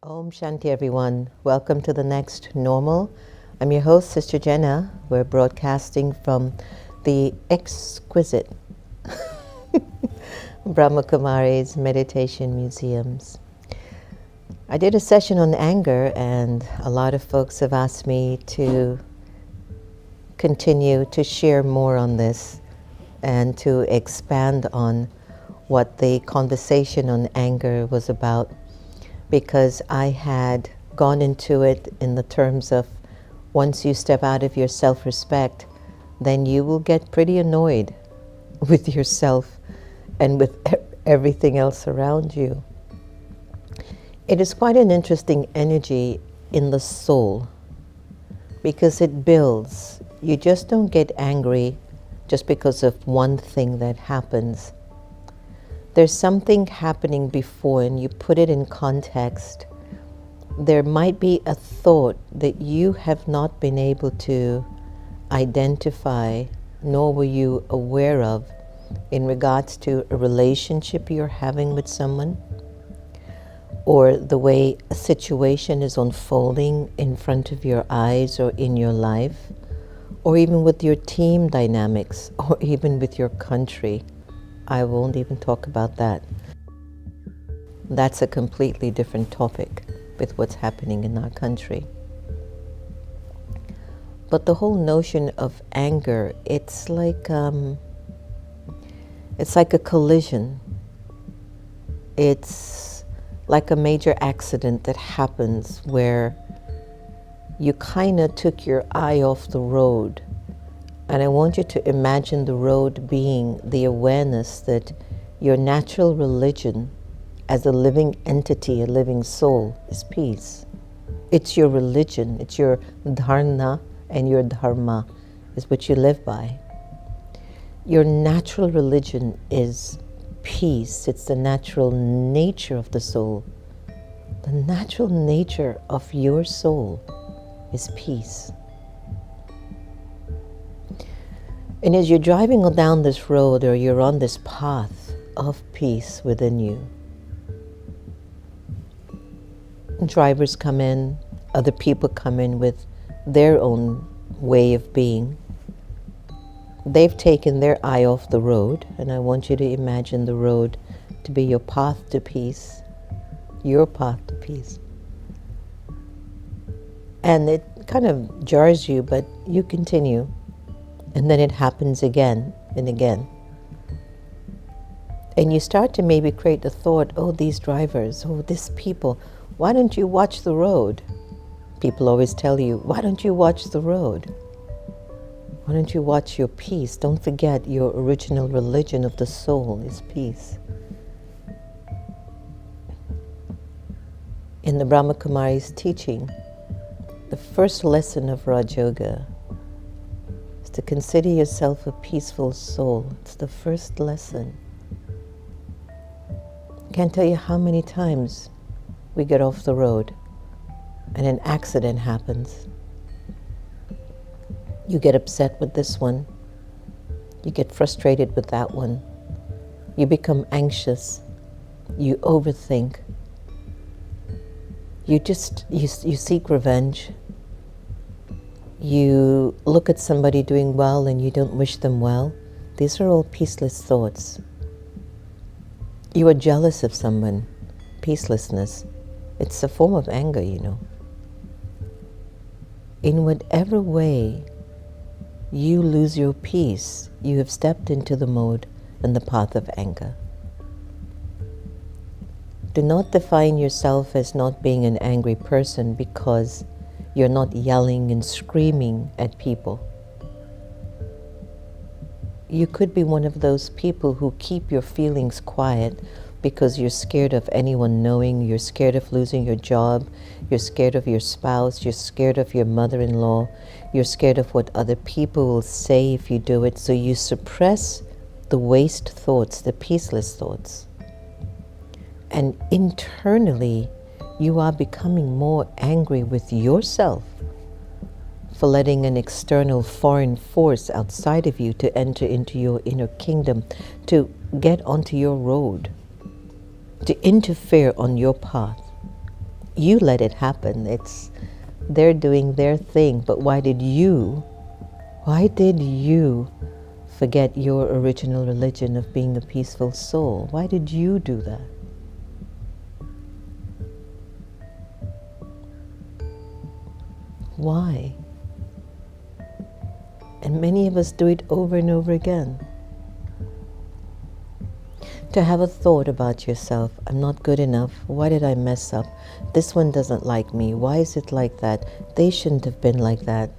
Om Shanti, everyone. Welcome to the next normal. I'm your host, Sister Jenna. We're broadcasting from the exquisite Brahma Kumaris Meditation Museums. I did a session on anger, and a lot of folks have asked me to continue to share more on this and to expand on what the conversation on anger was about, because I had gone into it in the terms of once you step out of your self-respect, then you will get pretty annoyed with yourself and with everything else around you. It is quite an interesting energy in the soul because it builds. You just don't get angry just because of one thing that happens. There's something happening before, and you put it in context. There might be a thought that you have not been able to identify, nor were you aware of, in regards to a relationship you're having with someone, or the way a situation is unfolding in front of your eyes or in your life, or even with your team dynamics, or even with your country. I won't even talk about that. That's a completely different topic with what's happening in our country. But the whole notion of anger, it's like a collision. It's like a major accident that happens where you kind of took your eye off the road. And I want you to imagine the road being the awareness that your natural religion as a living entity, a living soul, is peace. It's your religion, it's your dharna, and your dharma is what you live by. Your natural religion is peace. It's the natural nature of the soul. The natural nature of your soul is peace. And as you're driving down this road, or you're on this path of peace within you, drivers come in, other people come in with their own way of being. They've taken their eye off the road, and I want you to imagine the road to be your path to peace, your path to peace. And it kind of jars you, but you continue. And then it happens again and again. And you start to maybe create the thought, oh, these drivers, oh, these people, why don't you watch the road? People always tell you, why don't you watch the road? Why don't you watch your peace? Don't forget your original religion of the soul is peace. In the Brahma Kumaris teaching, the first lesson of Raj Yoga is to consider yourself a peaceful soul. It's the first lesson. I can't tell you how many times we get off the road and an accident happens. You get upset with this one. You get frustrated with that one. You become anxious. You overthink. You seek revenge. You look at somebody doing well and you don't wish them well. These are all peaceless thoughts. You are jealous of someone. Peacelessness. It's a form of anger, you know. In whatever way you lose your peace, you have stepped into the mode and the path of anger. Do not define yourself as not being an angry person because you're not yelling and screaming at people. You could be one of those people who keep your feelings quiet because you're scared of anyone knowing, you're scared of losing your job, you're scared of your spouse, you're scared of your mother-in-law, you're scared of what other people will say if you do it, so you suppress the waste thoughts, the peaceless thoughts. And internally, you are becoming more angry with yourself for letting an external foreign force outside of you to enter into your inner kingdom, to get onto your road, to interfere on your path. You let it happen. They're doing their thing, but why did you forget your original religion of being a peaceful soul? Why did you do that? Why? And many of us do it over and over again. To have a thought about yourself, I'm not good enough, why did I mess up? This one doesn't like me, why is it like that? They shouldn't have been like that.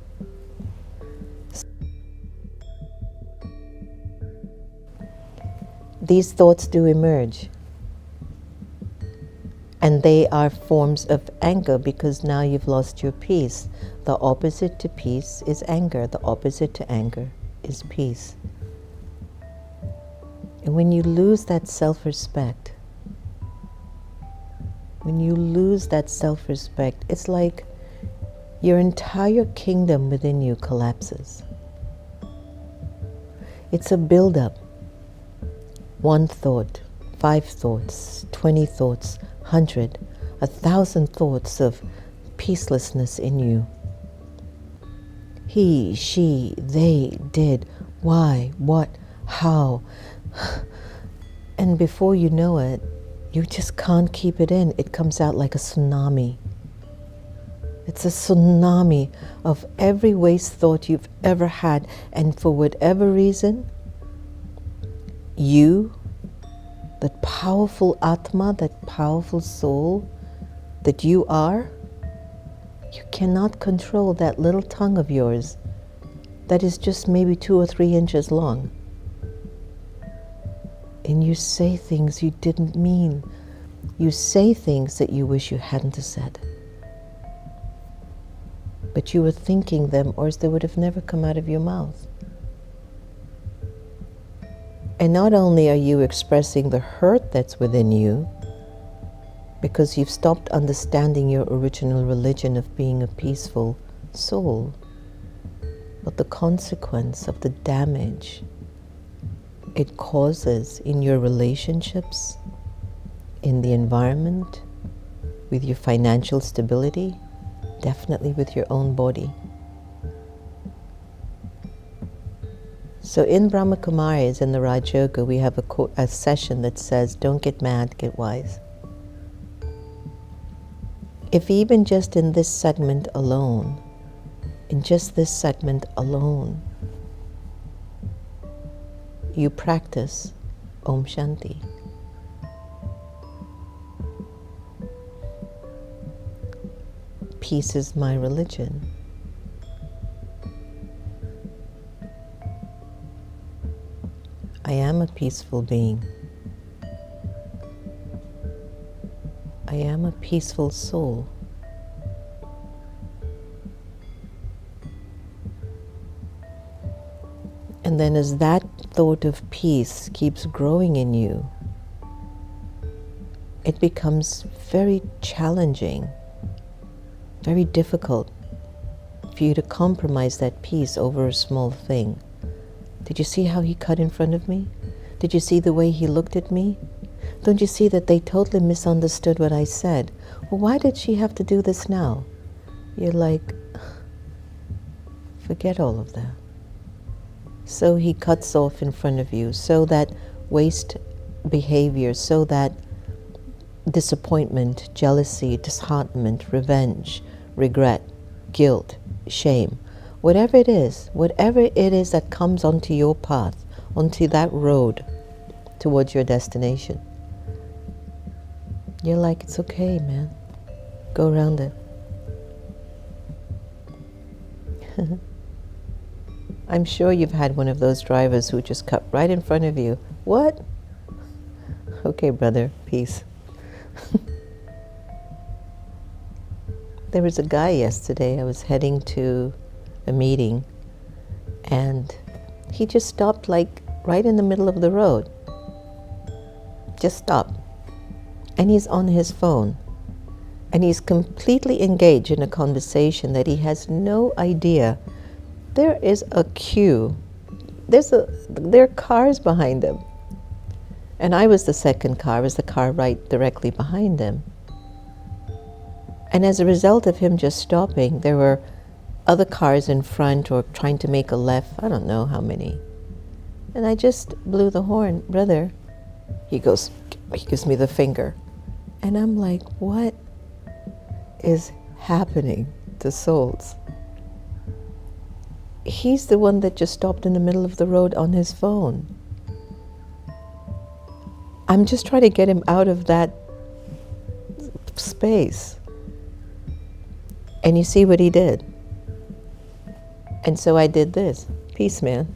These thoughts do emerge. And they are forms of anger because now you've lost your peace. The opposite to peace is anger. The opposite to anger is peace. And when you lose that self-respect, it's like your entire kingdom within you collapses. It's a build-up. 1 thought, 5 thoughts, 20 thoughts, 100, 1,000 thoughts of peacelessness in you. He, she, they, did, why, what, how. And before you know it, you just can't keep it in. It comes out like a tsunami. It's a tsunami of every waste thought you've ever had. And for whatever reason, you, that powerful Atma, that powerful soul that you are, you cannot control that little tongue of yours that is just maybe 2 or 3 inches long. And you say things you didn't mean. You say things that you wish you hadn't said. But you were thinking them, or else they would have never come out of your mouth. And not only are you expressing the hurt that's within you, because you've stopped understanding your original religion of being a peaceful soul, but the consequence of the damage it causes in your relationships, in the environment, with your financial stability, definitely with your own body. So in Brahma Kumaris, in the Raj Yoga, we have a session that says, don't get mad, get wise. If even just in this segment alone, you practice Om Shanti. Peace is my religion. I am a peaceful being. I am a peaceful soul. And then as that thought of peace keeps growing in you, it becomes very challenging, very difficult for you to compromise that peace over a small thing. Did you see how he cut in front of me? Did you see the way he looked at me? Don't you see that they totally misunderstood what I said? Well, why did she have to do this now? You're like, forget all of that. So he cuts off in front of you, so that waste behavior, so that disappointment, jealousy, disheartenment, revenge, regret, guilt, shame, whatever it is that comes onto your path, onto that road towards your destination, you're like, it's okay, man. Go around it. I'm sure you've had one of those drivers who just cut right in front of you. What? Okay, brother, peace. There was a guy yesterday, I was heading to a meeting, and he just stopped like right in the middle of the road. Just stopped. And he's on his phone. And he's completely engaged in a conversation that he has no idea. There is a queue. There are cars behind him. And I was the second car. I was the car right directly behind him. And as a result of him just stopping, there were other cars in front or trying to make a left, I don't know how many. And I just blew the horn, brother. He gives me the finger. And I'm like, what is happening to souls? He's the one that just stopped in the middle of the road on his phone. I'm just trying to get him out of that space. And you see what he did. And so I did this. Peace, man.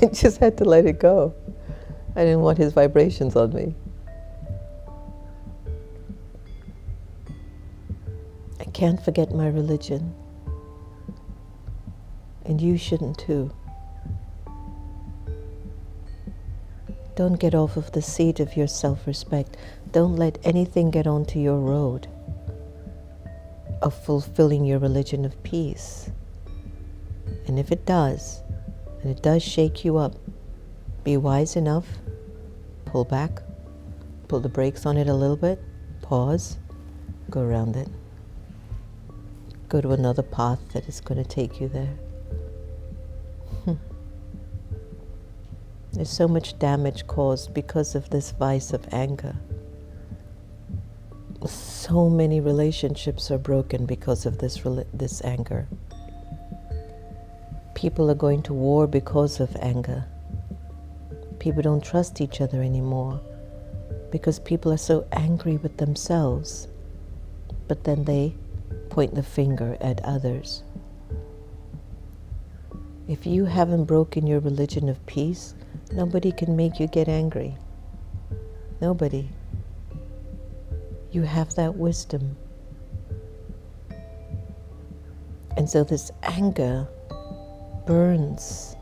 I just had to let it go. I didn't want his vibrations on me. I can't forget my religion. And you shouldn't too. Don't get off of the seat of your self-respect. Don't let anything get onto your road of fulfilling your religion of peace. And if it does, and it does shake you up, be wise enough, pull back, pull the brakes on it a little bit, pause, go around it. Go to another path that is going to take you there. There's so much damage caused because of this vice of anger. So many relationships are broken because of this anger. People are going to war because of anger. People don't trust each other anymore because people are so angry with themselves, but then they point the finger at others. If you haven't broken your religion of peace, nobody can make you get angry. Nobody. You have that wisdom. And so this anger burns.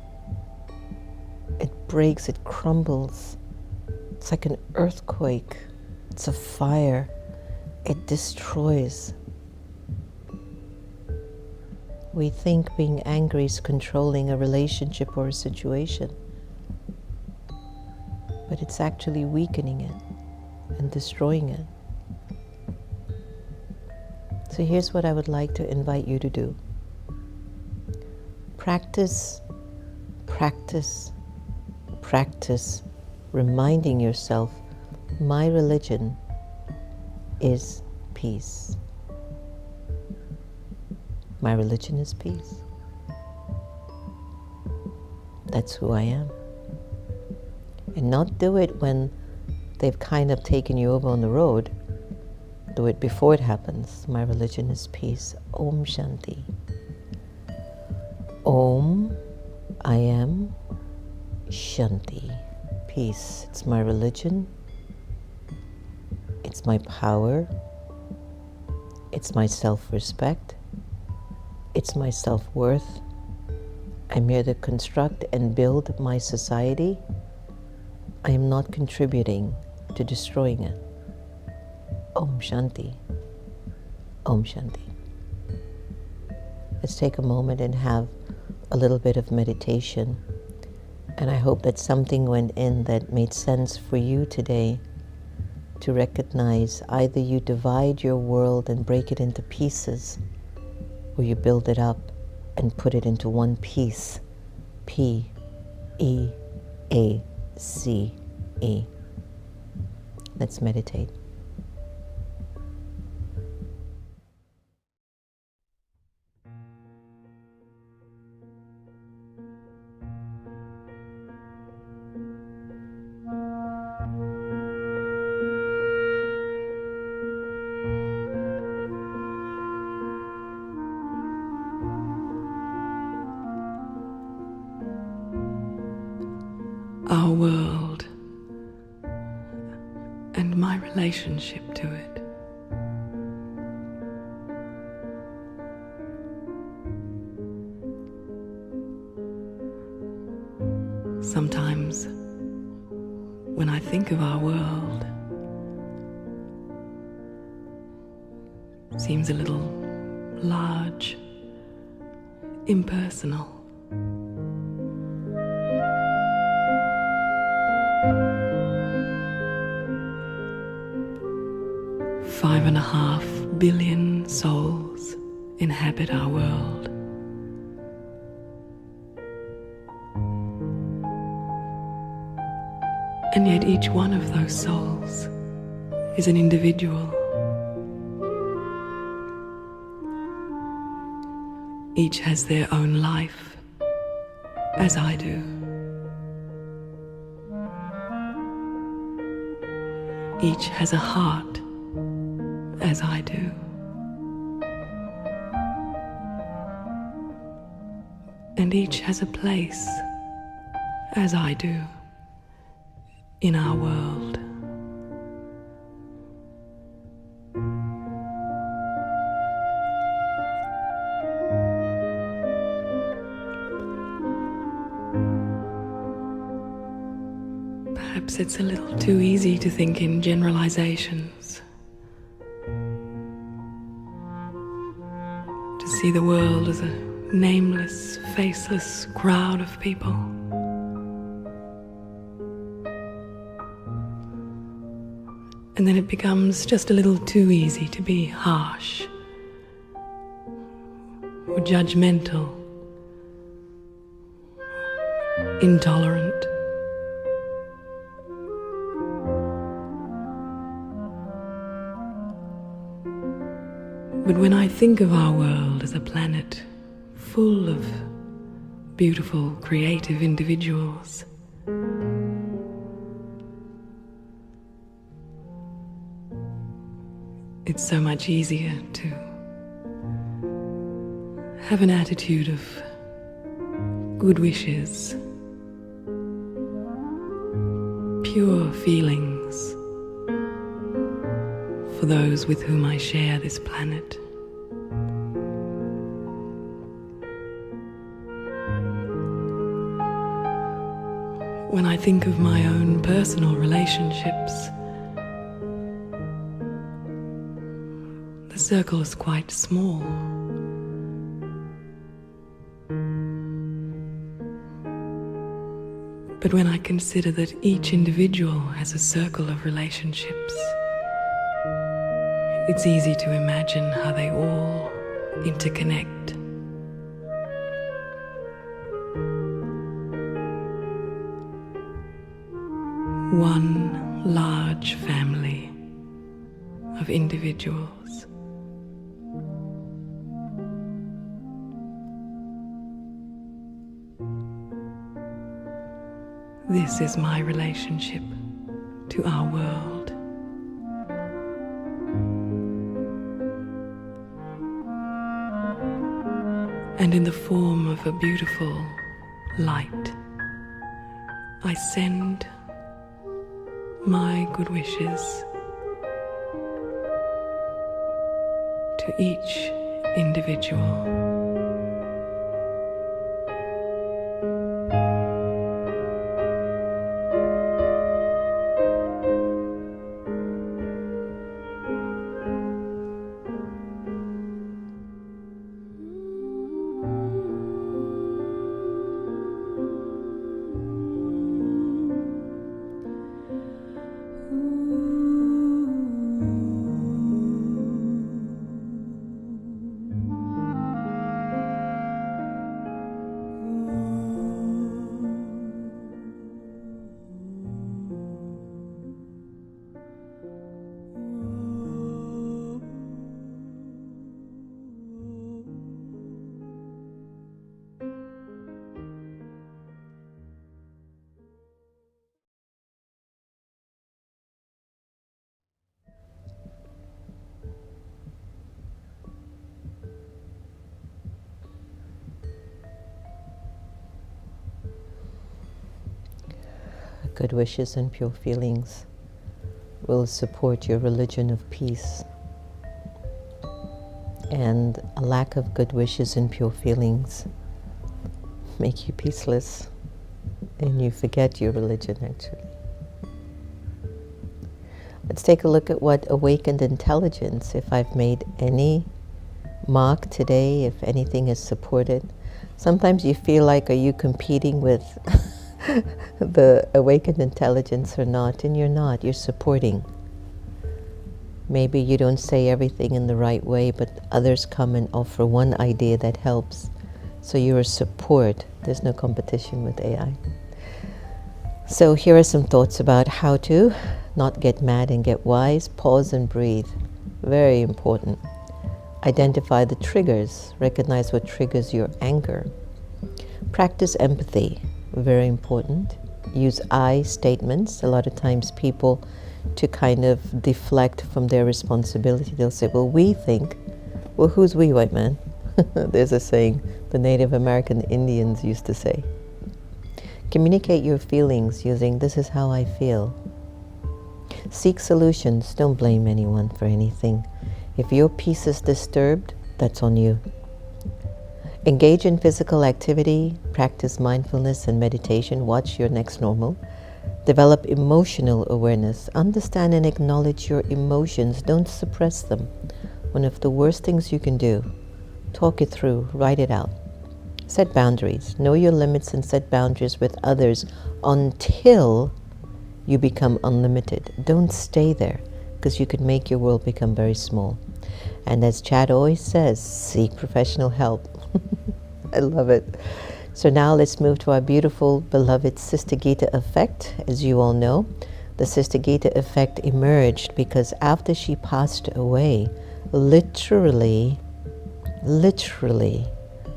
It breaks, it crumbles. It's like an earthquake. It's a fire. It destroys. We think being angry is controlling a relationship or a situation, but it's actually weakening it and destroying it. So here's what I would like to invite you to do. Practice, practice, practice reminding yourself, my religion is peace. My religion is peace. That's who I am. And not do it when they've kind of taken you over on the road. Do it before it happens. My religion is peace. Om Shanti. Om, I am Shanti. Peace. It's my religion. It's my power. It's my self-respect. It's my self-worth. I'm here to construct and build my society. I am not contributing to destroying it. Om Shanti. Om Shanti. Let's take a moment and have a little bit of meditation. And I hope that something went in that made sense for you today to recognize either you divide your world and break it into pieces, or you build it up and put it into one piece. P-E-A-C-E. Let's meditate. Our world and my relationship to it. Sometimes when I think of our world, it seems a little large, impersonal. 5.5 billion souls inhabit our world. And yet each one of those souls is an individual. Each has their own life, as I do. Each has a heart, as I do. And each has a place, as I do, in our world. Perhaps it's a little too easy to think in generalizations, to see the world as a nameless, faceless crowd of people. And then it becomes just a little too easy to be harsh or judgmental, intolerant. But when I think of our world as a planet full of beautiful, creative individuals, it's so much easier to have an attitude of good wishes, pure feelings for those with whom I share this planet. When I think of my own personal relationships, the circle is quite small. But when I consider that each individual has a circle of relationships, it's easy to imagine how they all interconnect. One large family of individuals. This is my relationship to our world. And in the form of a beautiful light, I send my good wishes to each individual. Good wishes and pure feelings will support your religion of peace. And a lack of good wishes and pure feelings make you peaceless, and you forget your religion actually. Let's take a look at what awakened intelligence, if I've made any mark today, if anything is supported. Sometimes you feel like, are you competing with the awakened intelligence or not? And you're not, you're supporting. Maybe you don't say everything in the right way, but others come and offer one idea that helps. So you're a support. There's no competition with AI. So here are some thoughts about how to not get mad and get wise. Pause and breathe. Very important. Identify the triggers. Recognize what triggers your anger. Practice empathy. Very important. Use I statements. A lot of times people, to kind of deflect from their responsibility, they'll say, well, we think. Well, who's we, white man? There's a saying the Native American Indians used to say. Communicate your feelings using this is how I feel. Seek solutions. Don't blame anyone for anything. If your peace is disturbed, that's on you. Engage in physical activity, practice mindfulness and meditation, watch your next normal. Develop emotional awareness. Understand and acknowledge your emotions. Don't suppress them. One of the worst things you can do, talk it through, write it out. Set boundaries. Know your limits and set boundaries with others until you become unlimited. Don't stay there, because you could make your world become very small. And as Chad always says, seek professional help. I love it. So now let's move to our beautiful, beloved Sister Gita effect. As you all know, the Sister Gita effect emerged because after she passed away, literally,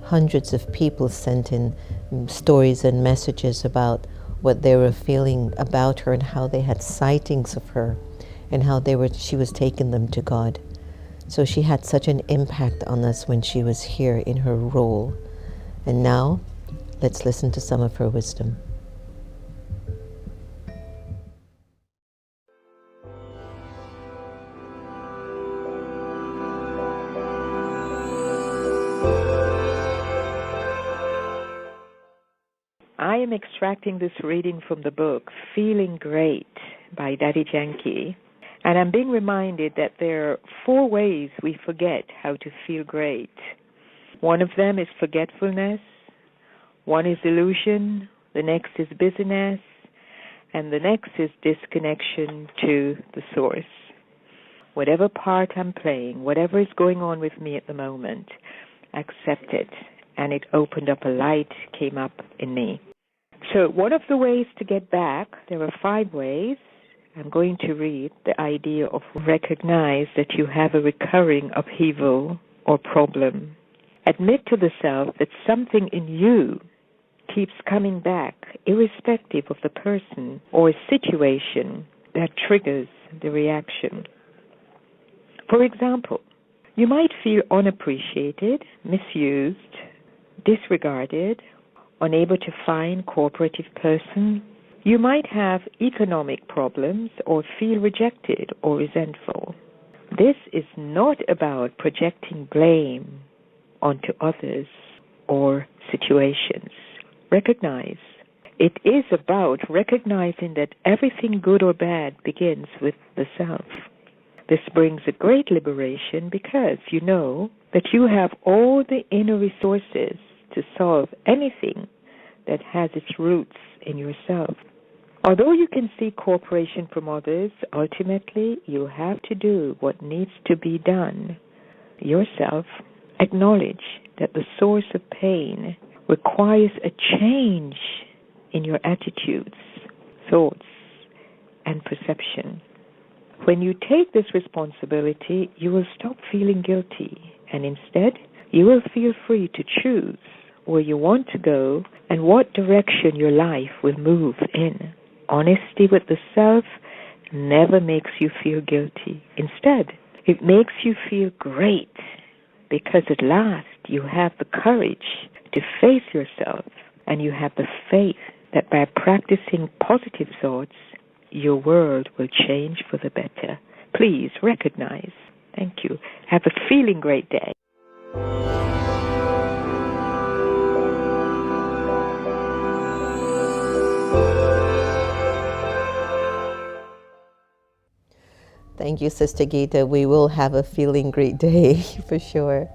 hundreds of people sent in stories and messages about what they were feeling about her and how they had sightings of her and how she was taking them to God. So she had such an impact on us when she was here in her role. And now, let's listen to some of her wisdom. I am extracting this reading from the book Feeling Great by Didi. And I'm being reminded that there are 4 ways we forget how to feel great. One of them is forgetfulness, one is illusion, the next is busyness, and the next is disconnection to the source. Whatever part I'm playing, whatever is going on with me at the moment, accept it. And it opened up a light, came up in me. So one of the ways to get back, there are 5 ways. I'm going to read the idea of recognize that you have a recurring upheaval or problem. Admit to the self that something in you keeps coming back, irrespective of the person or situation that triggers the reaction. For example, you might feel unappreciated, misused, disregarded, unable to find cooperative person. You might have economic problems or feel rejected or resentful. This is not about projecting blame onto others or situations. Recognize. It is about recognizing that everything good or bad begins with the self. This brings a great liberation because you know that you have all the inner resources to solve anything that has its roots in yourself. Although you can seek cooperation from others, ultimately you have to do what needs to be done yourself. Acknowledge that the source of pain requires a change in your attitudes, thoughts, and perception. When you take this responsibility, you will stop feeling guilty, and instead, you will feel free to choose where you want to go and what direction your life will move in. Honesty with the self never makes you feel guilty. Instead, it makes you feel great because at last you have the courage to face yourself and you have the faith that by practicing positive thoughts, your world will change for the better. Please recognize. Thank you. Have a feeling great day. Thank you, Sister Gita. We will have a feeling great day for sure.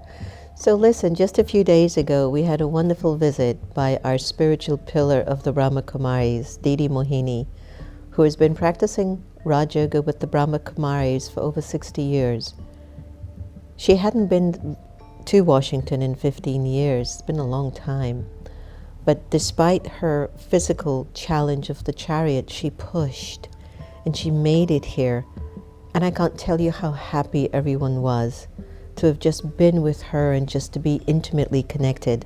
So listen, just a few days ago, we had a wonderful visit by our spiritual pillar of the Brahma Kumaris, Didi Mohini, who has been practicing Raj Yoga with the Brahma Kumaris for over 60 years. She hadn't been to Washington in 15 years. It's been a long time. But despite her physical challenge of the chariot, she pushed and she made it here. And I can't tell you how happy everyone was to have just been with her and just to be intimately connected.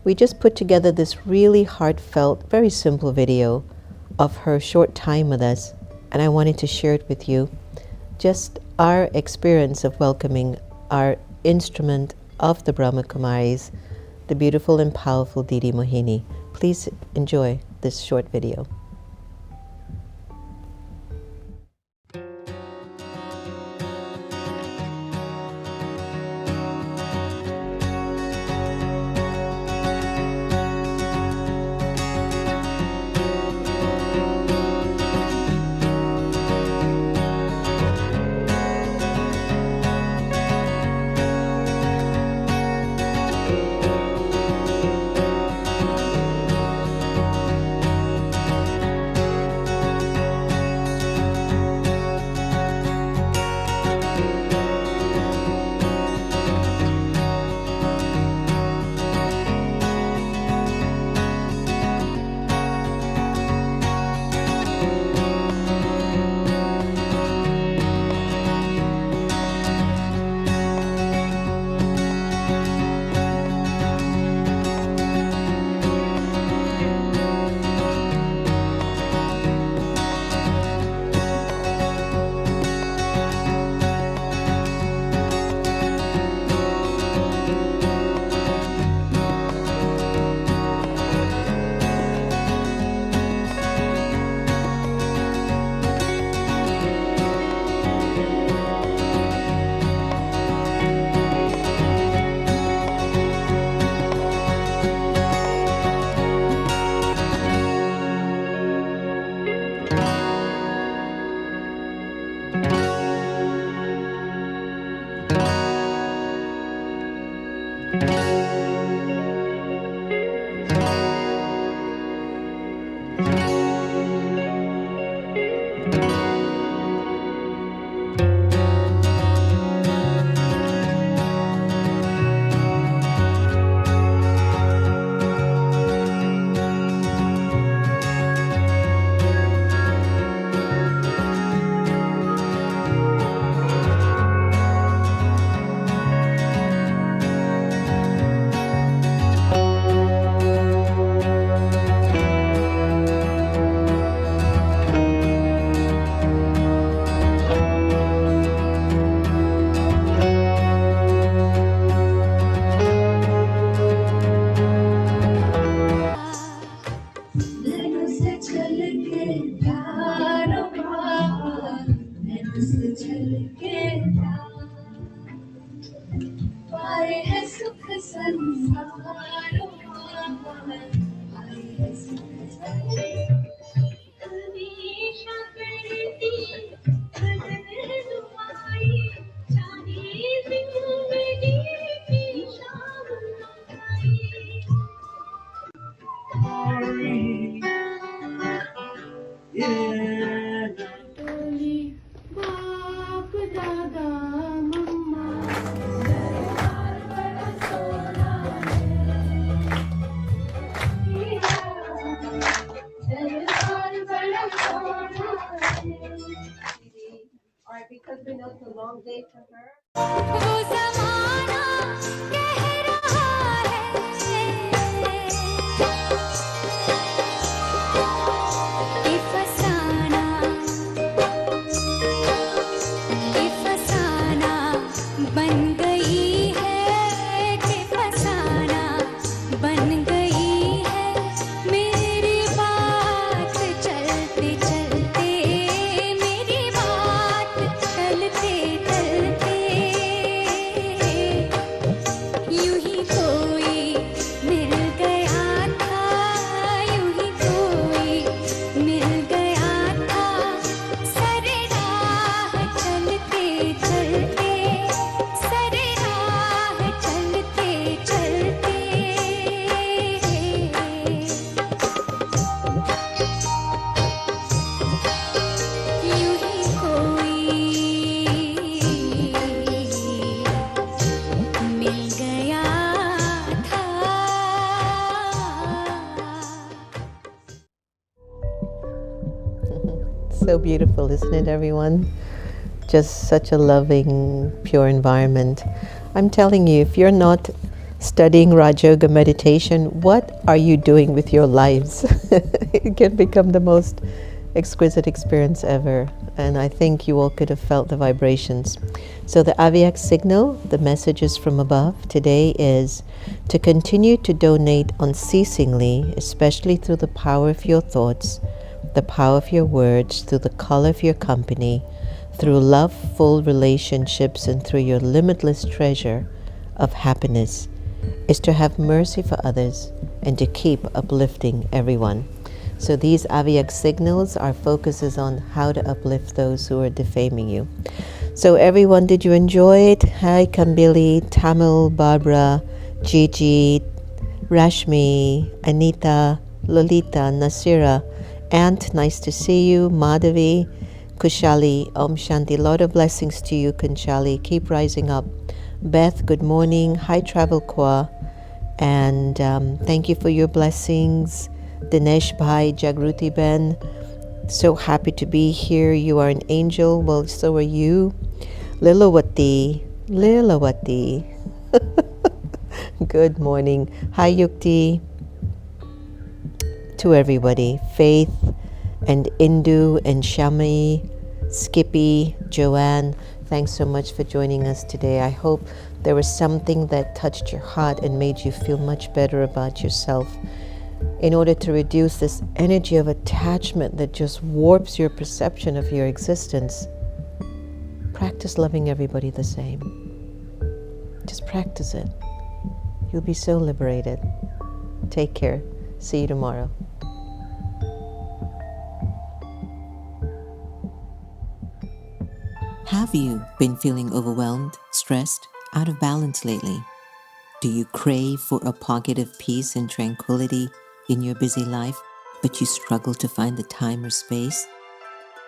We just put together this really heartfelt, very simple video of her short time with us, and I wanted to share it with you. Just our experience of welcoming our instrument of the Brahma Kumaris, the beautiful and powerful Didi Mohini. Please enjoy this short video. So beautiful, isn't it, everyone? Just such a loving, pure environment. I'm telling you, if you're not studying Raja Yoga meditation, what are you doing with your lives? It can become the most exquisite experience ever. And I think you all could have felt the vibrations. So the Avyak signal, the messages from above today is to continue to donate unceasingly, especially through the power of your thoughts, the power of your words, through the color of your company, through love-full relationships, and through your limitless treasure of happiness, is to have mercy for others and to keep uplifting everyone. So these Avyak signals, our focus is on how to uplift those who are defaming you. So everyone, did you enjoy it? Hi Kambili, Tamil, Barbara, Gigi, Rashmi, Anita, Lolita, Nasira, Ant, nice to see you, Madhavi, Kushali, Om Shanti, lot of blessings to you, Kunshali, keep rising up. Beth, good morning, hi Travel Kwa, and thank you for your blessings. Dinesh Bhai, Jagruti Ben, so happy to be here. You are an angel. Well, so are you. Lilawati, good morning. Hi Yukti. To everybody, Faith and Indu and Shami, Skippy, Joanne, thanks so much for joining us today. I hope there was something that touched your heart and made you feel much better about yourself. In order to reduce this energy of attachment that just warps your perception of your existence, practice loving everybody the same. Just practice it. You'll be so liberated. Take care. See you tomorrow. Have you been feeling overwhelmed, stressed, out of balance lately? Do you crave for a pocket of peace and tranquility in your busy life, but you struggle to find the time or space?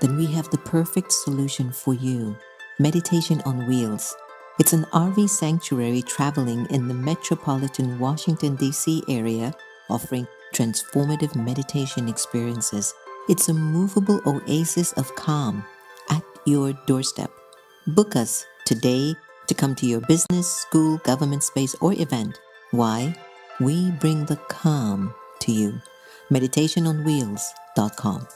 Then we have the perfect solution for you. Meditation on Wheels. It's an RV sanctuary traveling in the metropolitan Washington D.C. area, offering transformative meditation experiences. It's a movable oasis of calm at your doorstep. Book us today to come to your business, school, government space, or event. Why? We bring the calm to you. meditationonwheels.com